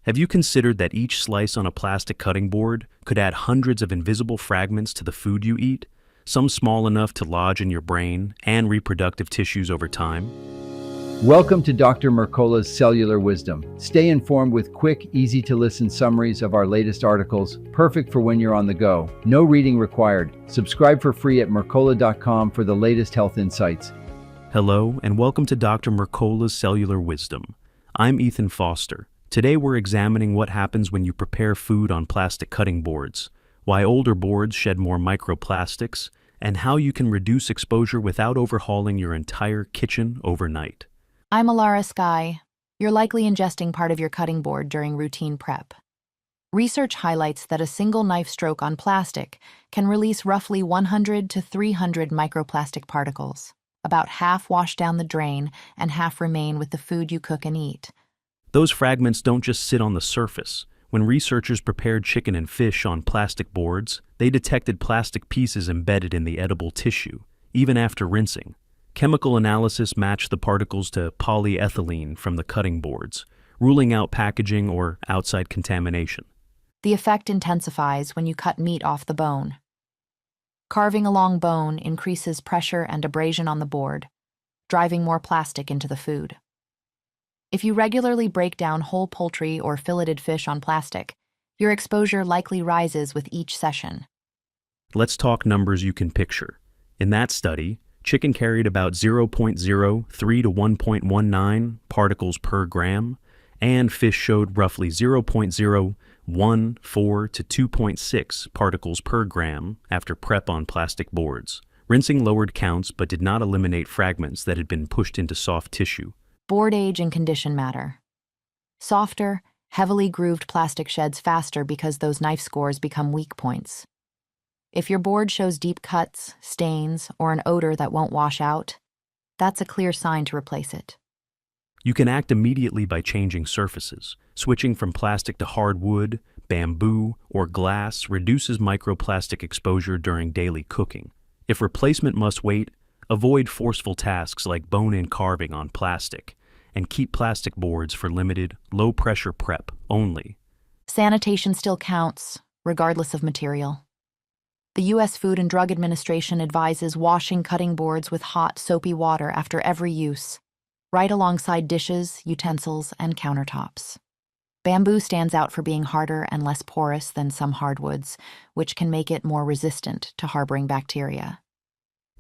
Have you considered that each slice on a plastic cutting board could add hundreds of invisible fragments to the food you eat, some small enough to lodge in your brain and reproductive tissues over time? Welcome to Dr. Mercola's Cellular Wisdom. Stay informed with quick, easy-to-listen summaries of our latest articles, perfect for when you're on the go. No reading required. Subscribe for free at mercola.com for the latest health insights. Hello, and welcome to Dr. Mercola's Cellular Wisdom. I'm Ethan Foster. Today we're examining what happens when you prepare food on plastic cutting boards, why older boards shed more microplastics, and how you can reduce exposure without overhauling your entire kitchen overnight. I'm Alara Sky. You're likely ingesting part of your cutting board during routine prep. Research highlights that a single knife stroke on plastic can release roughly 100 to 300 microplastic particles. About half wash down the drain and half remain with the food you cook and eat. Those fragments don't just sit on the surface. When researchers prepared chicken and fish on plastic boards, they detected plastic pieces embedded in the edible tissue, even after rinsing. Chemical analysis matched the particles to polyethylene from the cutting boards, ruling out packaging or outside contamination. The effect intensifies when you cut meat off the bone. Carving along bone increases pressure and abrasion on the board, driving more plastic into the food. If you regularly break down whole poultry or filleted fish on plastic, your exposure likely rises with each session. Let's talk numbers you can picture. In that study, chicken carried about 0.03 to 1.19 particles per gram, and fish showed roughly 0.014 to 2.6 particles per gram after prep on plastic boards. Rinsing lowered counts but did not eliminate fragments that had been pushed into soft tissue. Board age and condition matter. Softer, heavily grooved plastic sheds faster because those knife scores become weak points. If your board shows deep cuts, stains, or an odor that won't wash out, that's a clear sign to replace it. You can act immediately by changing surfaces. Switching from plastic to hardwood, bamboo, or glass reduces microplastic exposure during daily cooking. If replacement must wait, avoid forceful tasks like bone-in carving on plastic, and keep plastic boards for limited, low-pressure prep only. Sanitation still counts, regardless of material. The U.S. Food and Drug Administration advises washing cutting boards with hot, soapy water after every use, right alongside dishes, utensils, and countertops. Bamboo stands out for being harder and less porous than some hardwoods, which can make it more resistant to harboring bacteria.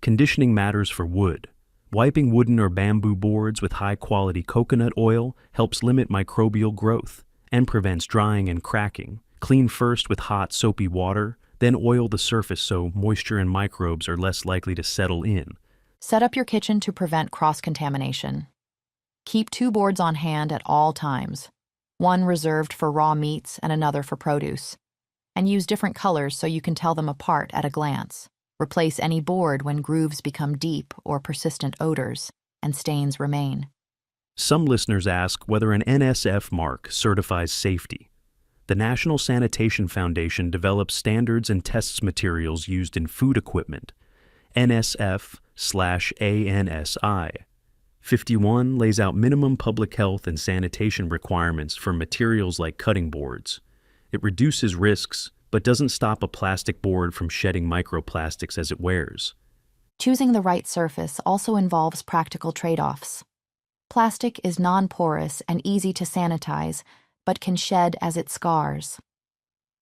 Conditioning matters for wood. Wiping wooden or bamboo boards with high-quality coconut oil helps limit microbial growth and prevents drying and cracking. Clean first with hot, soapy water, then oil the surface so moisture and microbes are less likely to settle in. Set up your kitchen to prevent cross-contamination. Keep 2 boards on hand at all times, one reserved for raw meats and another for produce, and use different colors so you can tell them apart at a glance. Replace any board when grooves become deep or persistent odors and stains remain. Some listeners ask whether an NSF mark certifies safety. The National Sanitation Foundation develops standards and tests materials used in food equipment. NSF/ANSI 51 lays out minimum public health and sanitation requirements for materials like cutting boards. It reduces risks, but doesn't stop a plastic board from shedding microplastics as it wears. Choosing the right surface also involves practical trade-offs. Plastic is non-porous and easy to sanitize, but can shed as it scars.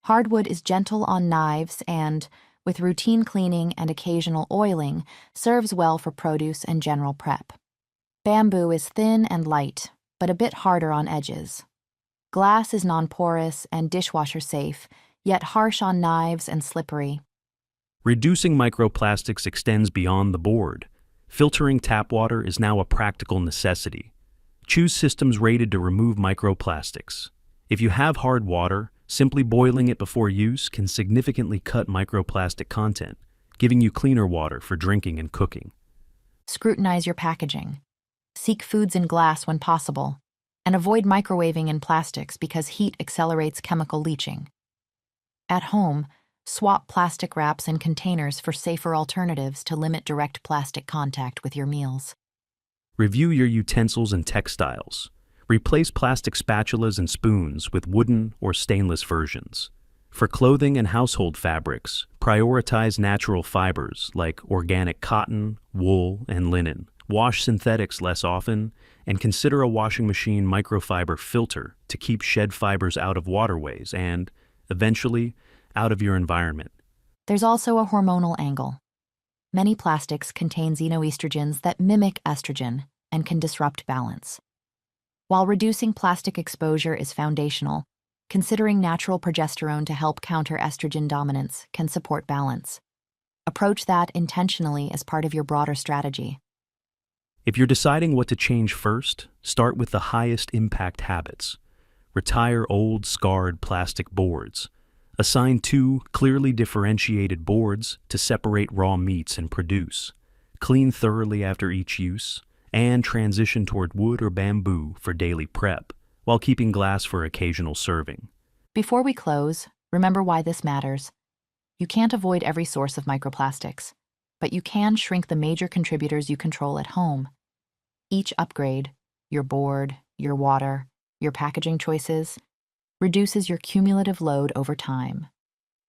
Hardwood is gentle on knives and, with routine cleaning and occasional oiling, serves well for produce and general prep. Bamboo is thin and light, but a bit harder on edges. Glass is non-porous and dishwasher safe, yet harsh on knives and slippery. Reducing microplastics extends beyond the board. Filtering tap water is now a practical necessity. Choose systems rated to remove microplastics. If you have hard water, simply boiling it before use can significantly cut microplastic content, giving you cleaner water for drinking and cooking. Scrutinize your packaging. Seek foods in glass when possible, and avoid microwaving in plastics because heat accelerates chemical leaching. At home, swap plastic wraps and containers for safer alternatives to limit direct plastic contact with your meals. Review your utensils and textiles. Replace plastic spatulas and spoons with wooden or stainless versions. For clothing and household fabrics, prioritize natural fibers like organic cotton, wool, and linen. Wash synthetics less often, and consider a washing machine microfiber filter to keep shed fibers out of waterways and, eventually, out of your environment. There's also a hormonal angle. Many plastics contain xenoestrogens that mimic estrogen and can disrupt balance. While reducing plastic exposure is foundational, considering natural progesterone to help counter estrogen dominance can support balance. Approach that intentionally as part of your broader strategy. If you're deciding what to change first, start with the highest impact habits. Retire old, scarred plastic boards. Assign 2 clearly differentiated boards to separate raw meats and produce. Clean thoroughly after each use, and transition toward wood or bamboo for daily prep, while keeping glass for occasional serving. Before we close, remember why this matters. You can't avoid every source of microplastics, but you can shrink the major contributors you control at home. Each upgrade, your board, your water, your packaging choices, reduces your cumulative load over time.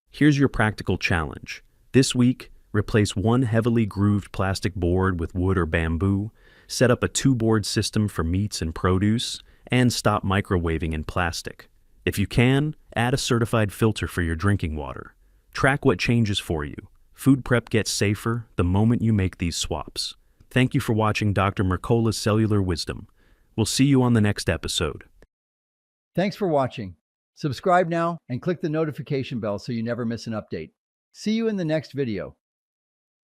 Here's your practical challenge. This week, replace 1 heavily grooved plastic board with wood or bamboo, set up a 2-board system for meats and produce, and stop microwaving in plastic. If you can, add a certified filter for your drinking water. Track what changes for you. Food prep gets safer the moment you make these swaps. Thank you for watching Dr. Mercola's Cellular Wisdom. We'll see you on the next episode. Thanks for watching. Subscribe now and click the notification bell so you never miss an update. See you in the next video.